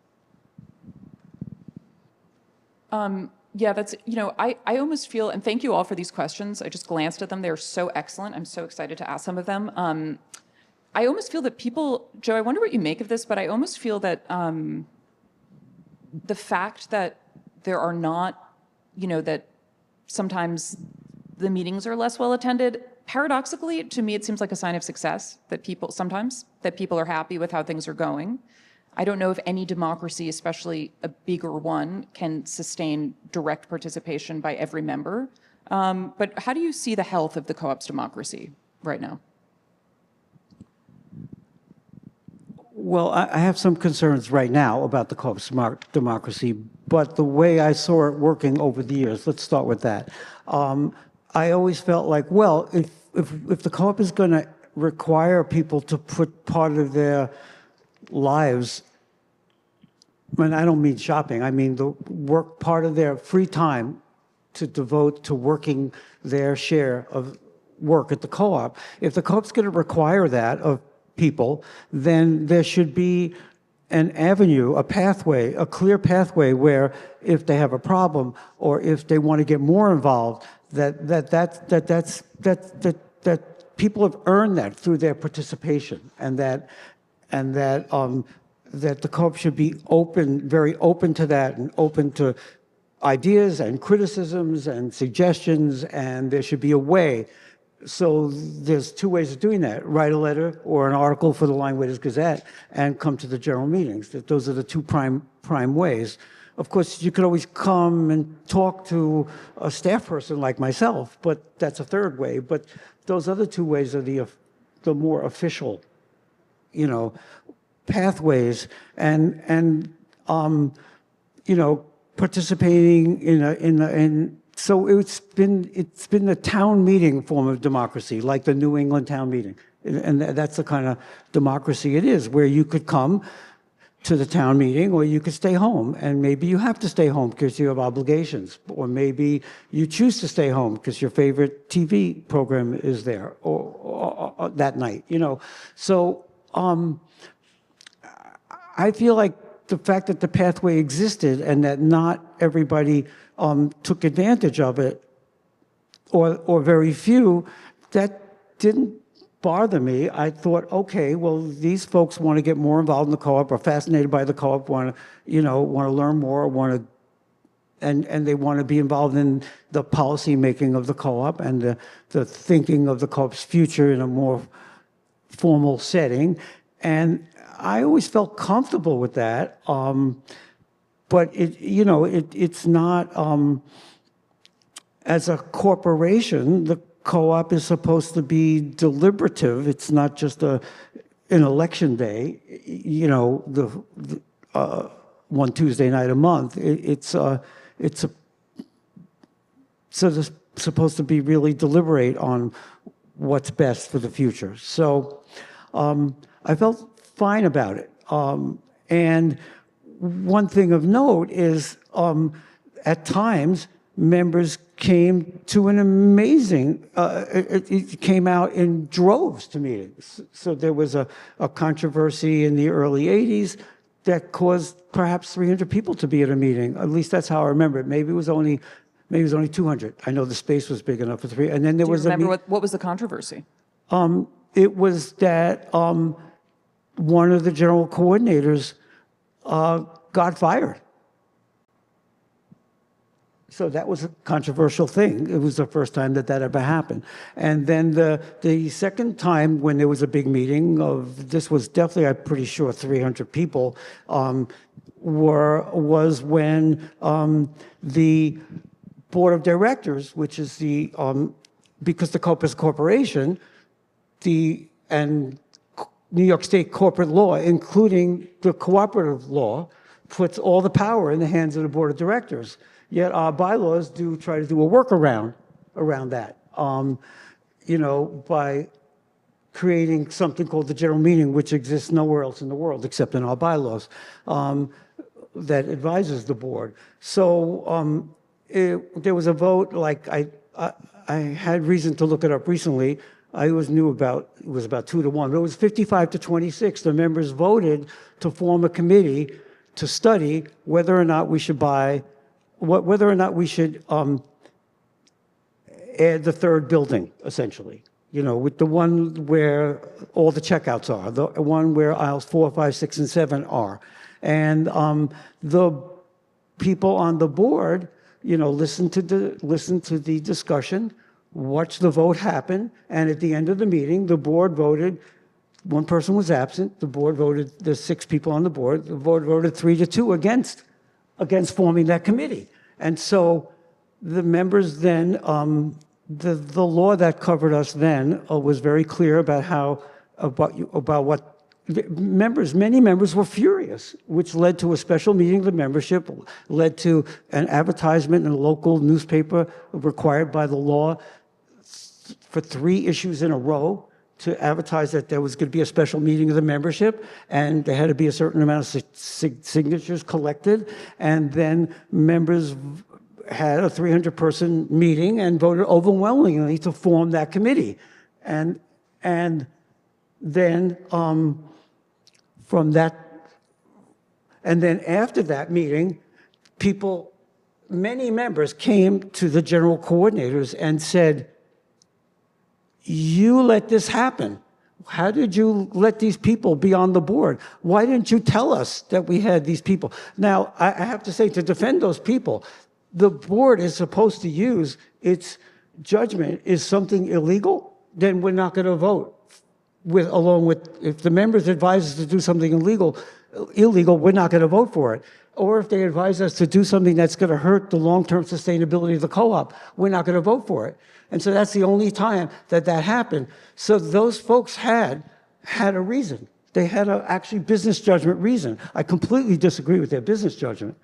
Yeah, that's, I almost feel, and thank you all for these questions. I just glanced at them. They're so excellent. I'm so excited to ask some of them. I almost feel that people, Joe, I wonder what you make of this, but I almost feel that the fact that there are not, that sometimes the meetings are less well attended, paradoxically, to me, it seems like a sign of success that people are happy with how things are going. I don't know if any democracy, especially a bigger one, can sustain direct participation by every member. But how do you see the health of the co-op's democracy right now? Well, I have some concerns right now about the co-op's democracy, but the way I saw it working over the years, let's start with that. I always felt like, well, if the co-op is going to require people to put part of their lives, and I don't mean shopping, I mean the work part of their free time to devote to working their share of work at the co-op. If the co-op's going to require that of people, then there should be an avenue, a pathway, a clear pathway where if they have a problem or if they want to get more involved, that people have earned that through their participation, and that the co-op should be open, very open to that, and open to ideas and criticisms and suggestions, and there should be a way. So there's 2 ways of doing that: write a letter or an article for the Linewaiters Gazette and come to the general meetings. Those are the 2 prime ways. Of course, you could always come and talk to a staff person like myself, but that's a 3rd way. But those other 2 ways are the more official, pathways, and participating in so it's been the town meeting form of democracy, like the New England town meeting. And that's the kind of democracy it is, where you could come to the town meeting or you could stay home. And maybe you have to stay home because you have obligations. Or maybe you choose to stay home because your favorite TV program is there or that night, you know. So I feel like the fact that the pathway existed and that not everybody took advantage of it, or very few, that didn't bother me. I thought, okay, well, these folks want to get more involved in the co-op, are fascinated by the co-op, want to learn more, and they want to be involved in the policy making of the co-op and the thinking of the co-op's future in a more formal setting. And I always felt comfortable with that. But it's not, as a corporation, the co-op is supposed to be deliberative. It's not just an election day, one Tuesday night a month. So they're supposed to be really deliberate on what's best for the future. So I felt fine about it. And one thing of note is, at times, members came to an amazing, it came out in droves to meetings. So there was a controversy in the early 80s that caused perhaps 300 people to be at a meeting. At least that's how I remember it. Maybe it was only 200. I know the space was big enough for 3. And then there was remember what was the controversy? It was that one of the general coordinators got fired. So that was a controversial thing. It was the first time that ever happened. And then the second time when there was a big meeting this was definitely, I'm pretty sure, 300 people, was when the board of directors, which is because the co-op is a corporation, and New York State corporate law, including the cooperative law, puts all the power in the hands of the board of directors. Yet our bylaws do try to do a workaround around that, by creating something called the general meeting, which exists nowhere else in the world except in our bylaws, that advises the board. So there was a vote, like I had reason to look it up recently. I always knew it was about 2-1, but it was 55-26. The members voted to form a committee to study whether or not we should whether or not we should add the third building, essentially, with the one where all the checkouts are, the one where aisles 4, 5, 6, and 7 are. And the people on the board, listened to the discussion, watched the vote happen, and at the end of the meeting, the board voted. One person was absent. The board voted, there's 6 people on the board. The board voted 3-2 against forming that committee. And so the members then, the law that covered us then was very clear about what many members were furious, which led to a special meeting of the membership, led to an advertisement in a local newspaper required by the law for 3 issues in a row to advertise that there was going to be a special meeting of the membership, and there had to be a certain amount of signatures collected, and then members had a 300-person meeting and voted overwhelmingly to form that committee. And then from that, and then after that meeting, many members came to the general coordinators and said, "You let this happen. How did you let these people be on the board? Why didn't you tell us that we had these people?" Now, I have to say, to defend those people, the board is supposed to use its judgment. Is something illegal? Then we're not going to vote. Along with, if the members advise us to do something illegal, we're not going to vote for it. Or if they advise us to do something that's going to hurt the long-term sustainability of the co-op, we're not going to vote for it. And so that's the only time that happened. So those folks had a reason. They had a actually business judgment reason. I completely disagree with their business judgment.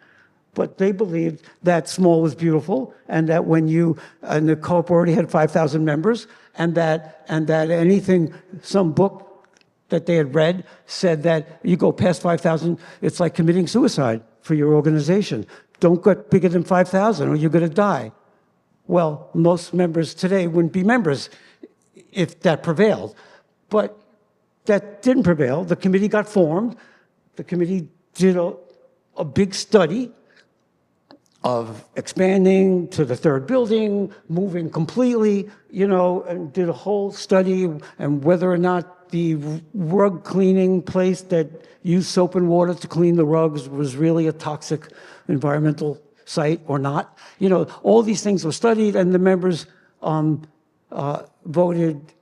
But they believed that small was beautiful, and that and the co-op already had 5,000 members, and that anything, some book that they had read said that you go past 5,000, it's like committing suicide for your organization. Don't get bigger than 5,000 or you're going to die. Well, most members today wouldn't be members if that prevailed. But that didn't prevail. The committee got formed. The committee did a big study of expanding to the third building, moving completely, and did a whole study and whether or not the rug cleaning place that used soap and water to clean the rugs was really a toxic environmental site or not. All these things were studied, and the members voted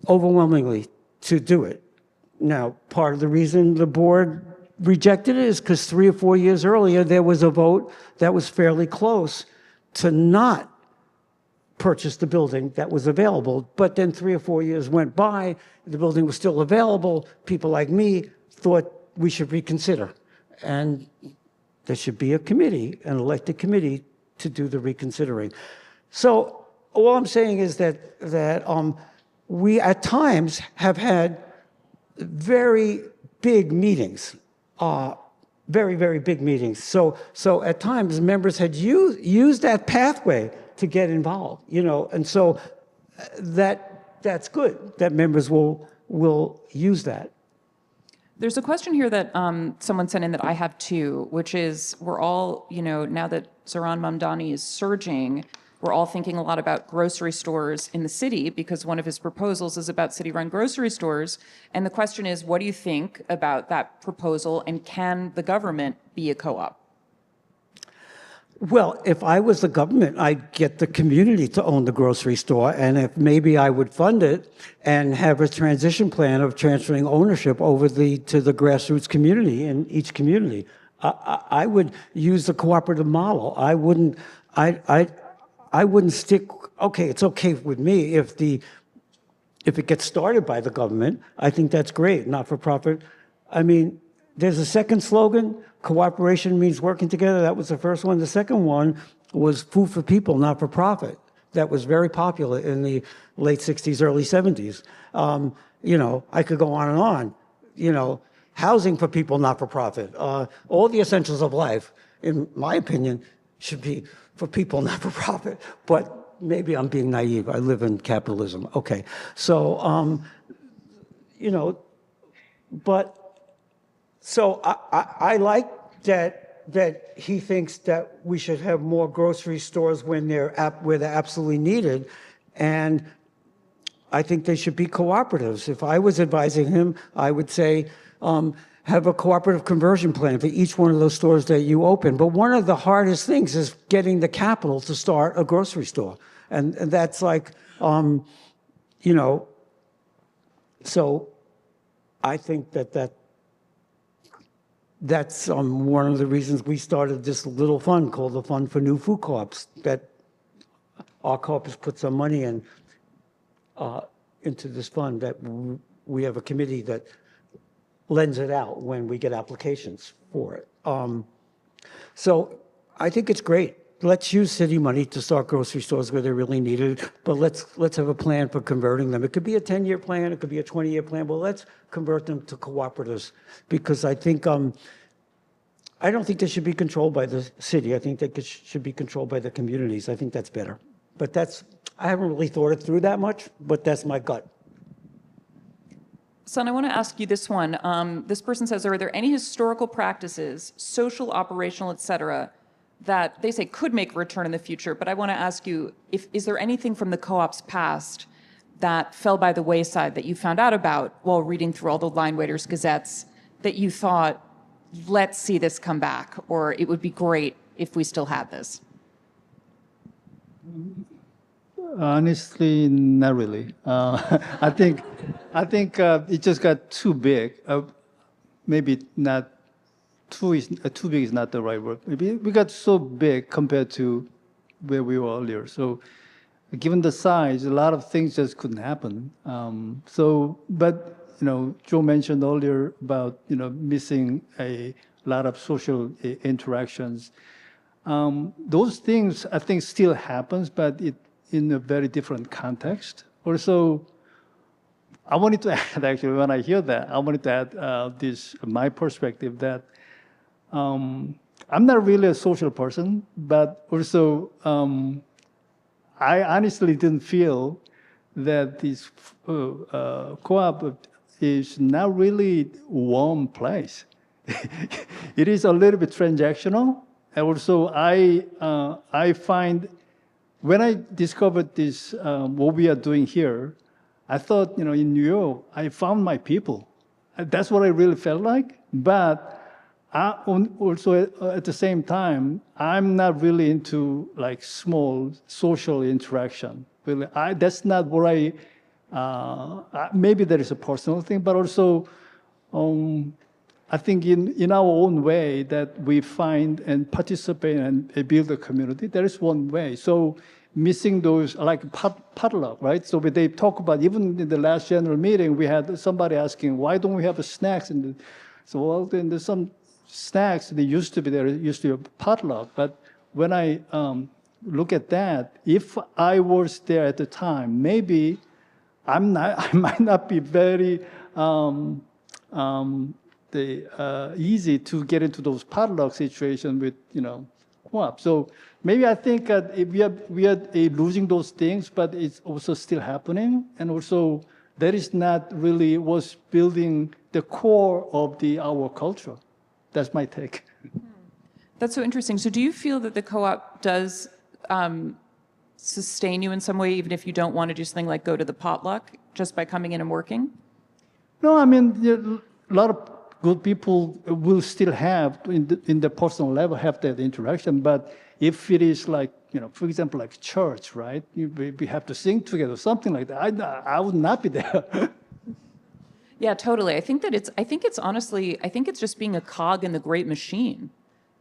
overwhelmingly to do it. Now, part of the reason the board rejected it is because 3 or 4 years earlier, there was a vote that was fairly close to not purchase the building that was available. But then 3 or 4 years went by, the building was still available. People like me thought we should reconsider. And there should be a committee, an elected committee, to do the reconsidering. So all I'm saying is that we at times have had very big meetings, very, very big meetings. So at times members had used that pathway to get involved, and so that's good that members will use that. There's a question here that someone sent in that I have too, which is we're all, now that Zohran Mamdani is surging, we're all thinking a lot about grocery stores in the city because one of his proposals is about city-run grocery stores. And the question is, what do you think about that proposal, and can the government be a co-op? Well, if I was the government, I'd get the community to own the grocery store, and if maybe I would fund it and have a transition plan of transferring ownership over to the grassroots community in each community. I would use the cooperative model. I wouldn't stick. Okay, it's okay with me if it gets started by the government. I think that's great. Not for profit. I mean, there's a second slogan. Cooperation means working together. That was the first one. The second one was food for people, not for profit. That was very popular in the late 60s, early 70s. I could go on and on. Housing for people, not for profit. All the essentials of life, in my opinion, should be for people, not for profit. But maybe I'm being naive. I live in capitalism. Okay. So, So I like that he thinks that we should have more grocery stores where they're absolutely needed, and I think they should be cooperatives. If I was advising him, I would say have a cooperative conversion plan for each one of those stores that you open. But one of the hardest things is getting the capital to start a grocery store, and that's like, So I think that's one of the reasons we started this little fund called the Fund for New Food Co-ops, that our co-op has put some money into this fund, that we have a committee that lends it out when we get applications for it. So I think it's great. Let's use city money to start grocery stores where they're really needed, but let's have a plan for converting them. It could be a 10-year plan, it could be a 20-year plan, but let's convert them to cooperatives, because I think I don't think they should be controlled by the city. I think they should be controlled by the communities. I think that's better. But I haven't really thought it through that much, but that's my gut. Son, I want to ask you this one. This person says, are there any historical practices, social, operational, et cetera, that they say could make a return in the future? But I want to ask you, is there anything from the co-op's past that fell by the wayside that you found out about while reading through all the Linewaiters Gazettes that you thought, let's see this come back, or it would be great if we still had this? Honestly, not really. I think it just got too big. Maybe not. Too big is not the right word. Maybe we got so big compared to where we were earlier. So, given the size, a lot of things just couldn't happen. But Joe mentioned earlier about missing a lot of social interactions. those things I think still happens, but it in a very different context. Also, I wanted to add, actually, when I hear that, I wanted to add this, my perspective that I'm not really a social person, but also I honestly didn't feel that this co-op is not really warm place. It is a little bit transactional. And also I find, when I discovered this, what we are doing here, I thought, in New York, I found my people. That's what I really felt like. But also at the same time, I'm not really into like small social interaction. Really, that's not what maybe there is a personal thing, but also I think in our own way that we find and participate and build a community, there is one way. So missing those, like potluck, right? So when they talk about, even in the last general meeting, we had somebody asking, why don't we have snacks? So well, then there's some snacks, they used to be there, used to be a potluck. But when I look at that, if I was there at the time, maybe I might not be very easy to get into those potluck situations with, co-op. So maybe I think that we are losing those things, but it's also still happening. And also that is not really was building the core of our culture. That's my take. That's so interesting. So do you feel that the co-op does sustain you in some way, even if you don't want to do something like go to the potluck, just by coming in and working? No, I mean, a lot of good people will still have, in the personal level, have that interaction. But if it is like, for example, like church, right? We have to sing together, something like that. I would not be there. Yeah, totally. I think it's just being a cog in the great machine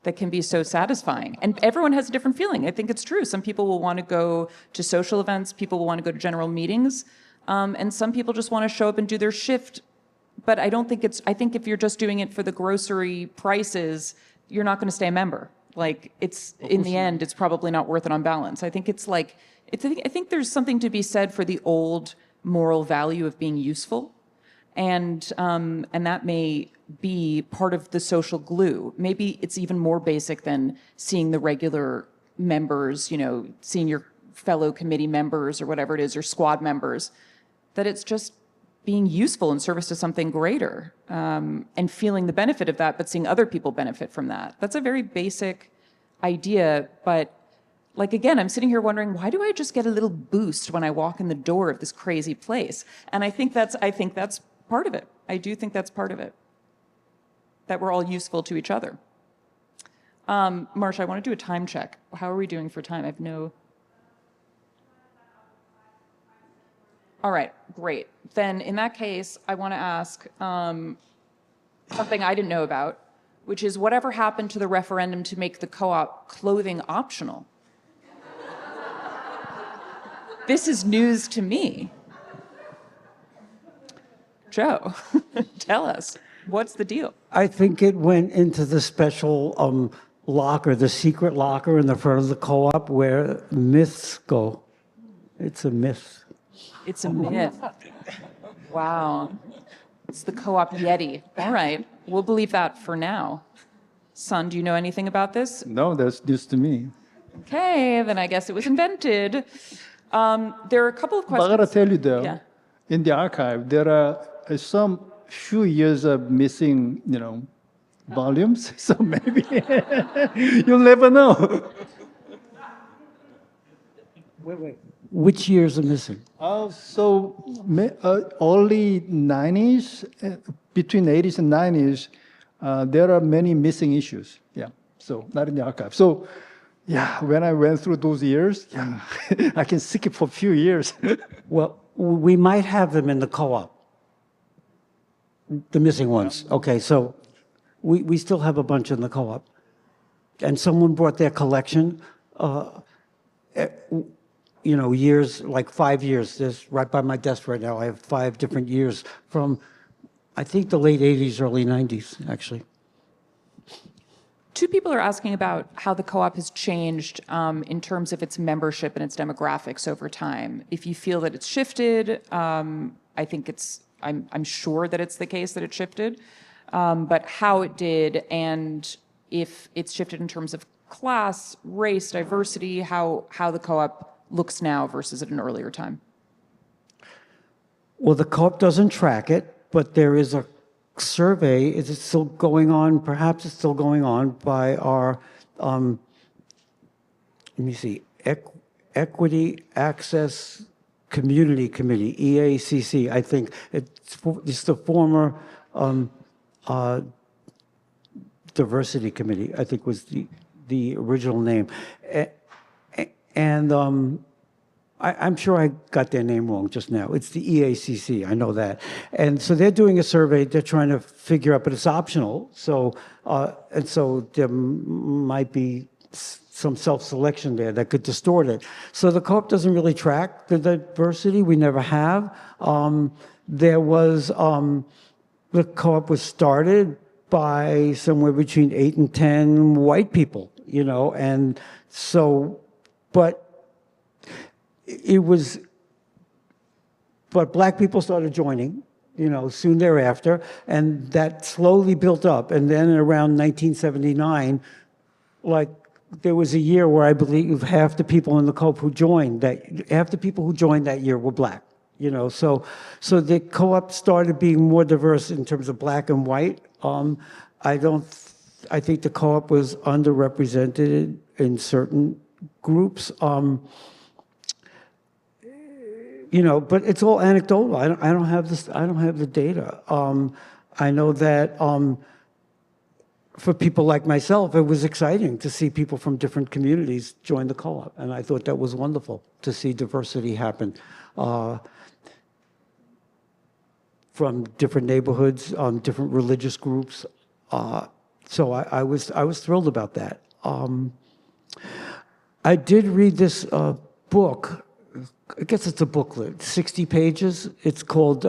that can be so satisfying. And everyone has a different feeling. I think it's true. Some people will want to go to social events, people will want to go to general meetings, and some people just want to show up and do their shift. But I think if you're just doing it for the grocery prices, you're not going to stay a member. Like, in the end, it's probably not worth it on balance. I think I think there's something to be said for the old moral value of being useful. And that may be part of the social glue. Maybe it's even more basic than seeing the regular members, seeing your fellow committee members or whatever it is, or squad members, that it's just being useful in service to something greater, and feeling the benefit of that, but seeing other people benefit from that. That's a very basic idea, but like, again, I'm sitting here wondering, why do I just get a little boost when I walk in the door of this crazy place? And I think that's part of it. I do think that's part of it, that we're all useful to each other. Marsha, I want to do a time check. How are we doing for time? I have no... All right, great. Then in that case, I want to ask something I didn't know about, which is whatever happened to the referendum to make the co-op clothing optional? This is news to me. Joe, tell us, what's the deal? I think it went into the special locker, the secret locker in the front of the co-op where myths go. It's a myth. It's a myth. Wow. It's the co-op Yeti. All right. We'll believe that for now. Son, do you know anything about this? No, that's news to me. Okay, then I guess it was invented. There are a couple of questions. But I gotta tell you though, Yeah. in the archive, there are some few years of missing, volumes. So maybe you'll never know. Wait. Which years are missing? So early 90s, between 80s and 90s, there are many missing issues. Yeah, so not in the archive. So yeah, when I went through those years, yeah, I can skip for a few years. Well, we might have them in the co-op. The missing ones. Okay, so we still have a bunch in the co-op. And someone brought their collection, years, like 5 years. There's right by my desk right now. I have 5 different years from, I think, the late 80s, early 90s, actually. Two people are asking about how the co-op has changed in terms of its membership and its demographics over time. If you feel that it's shifted, I think I'm sure that it's the case that it shifted, but how it did, and if it's shifted in terms of class, race, diversity, how the co-op looks now versus at an earlier time. Well, the co-op doesn't track it, but there is a survey. Is it still going on? Perhaps it's still going on by our, let me see, Equity Access Community Committee, EACC. I think it's the former Diversity Committee, I think was the original name. And I'm sure I got their name wrong just now. It's the EACC, I know that. And so they're doing a survey, they're trying to figure out, but it's optional. So, and so there might be some self-selection there that could distort it. So the co-op doesn't really track the diversity, we never have. There was, the co-op was started by somewhere between 8 and 10 white people, you know, and so, but black people started joining, you know, soon thereafter, and that slowly built up. And then around 1979, like, there was a year where I believe half the people in the co-op who joined that year were black, you know. So the co-op started being more diverse in terms of black and white. I think the co-op was underrepresented in certain groups. You know, but it's all anecdotal. I don't have this. I don't have the data. I know that for people like myself, it was exciting to see people from different communities join the co-op, and I thought that was wonderful to see diversity happen from different neighborhoods, different religious groups. So I was thrilled about that. I did read this book. I guess it's a booklet, 60 pages. It's called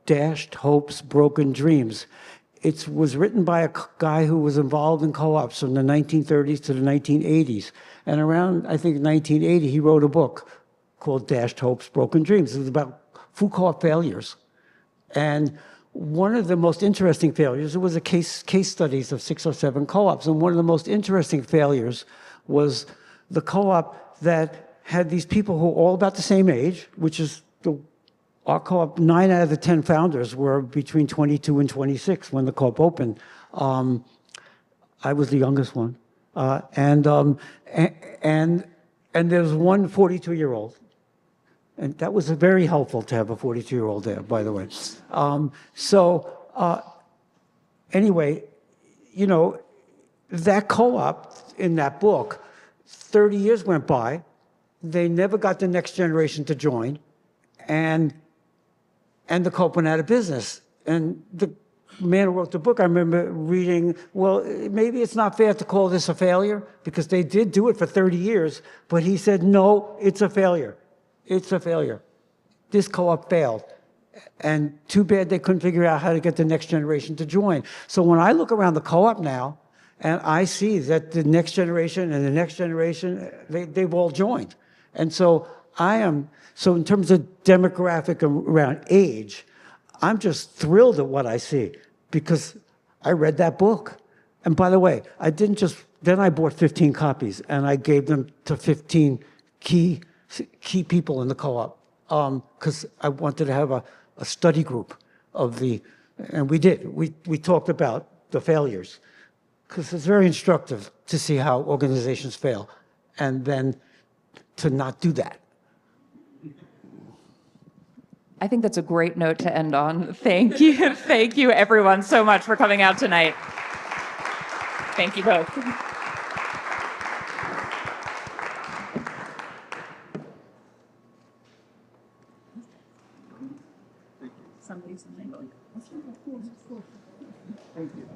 Dashed Hopes, Broken Dreams. It was written by a guy who was involved in co-ops from the 1930s to the 1980s. And around, I think, 1980, he wrote a book called Dashed Hopes, Broken Dreams. It was about food co-op failures. And one of the most interesting failures, it was a case studies of 6 or 7 co-ops, and one of the most interesting failures was the co-op that had these people who were all about the same age, which is our co-op, 9 out of the 10 founders were between 22 and 26 when the co-op opened. I was the youngest one. And there's one 42-year-old. And that was very helpful to have a 42-year-old there, by the way. Anyway, you know, that co-op in that book, 30 years went by. They never got the next generation to join, and the co-op went out of business. And the man who wrote the book, I remember reading, well, maybe it's not fair to call this a failure, because they did do it for 30 years, but he said, no, it's a failure. It's a failure. This co-op failed. And too bad they couldn't figure out how to get the next generation to join. So when I look around the co-op now, and I see that the next generation and the next generation, they've all joined. And so so in terms of demographic around age, I'm just thrilled at what I see, because I read that book. And by the way, then I bought 15 copies and I gave them to 15 key people in the co-op, because I wanted to have a study group and we did. We talked about the failures, because it's very instructive to see how organizations fail, and then to not do that. I think that's a great note to end on. Thank you. Thank you, everyone, so much for coming out tonight. Thank you both. Somebody's like, Thank you.